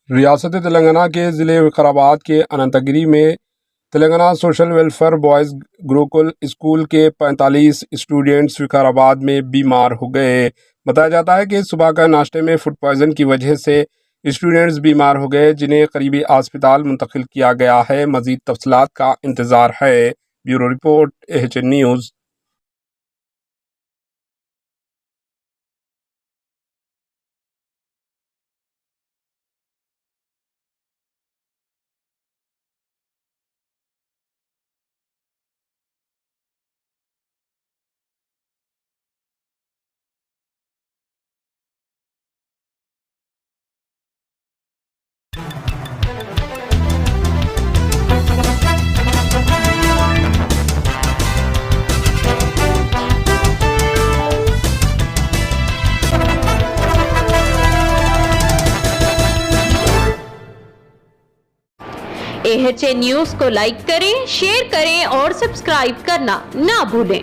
रियासत तेलंगाना के ज़िले विकाराबाद के अनंतगिरी में Telangana social welfare boys Gurukul school के 45 स्टूडेंट्स विकाराबाद में बीमार हो गए। बताया जाता है कि सुबह का नाश्ते में फूड पॉइजन की वजह से स्टूडेंट्स बीमार हो गए, जिन्हें करीबी अस्पताल मुंतकिल किया गया है। मज़ीद तफसीलात का इंतज़ार है। Bureau report, AHN news. AHN news को लाइक करें, शेयर करें और सब्सक्राइब करना ना भूलें।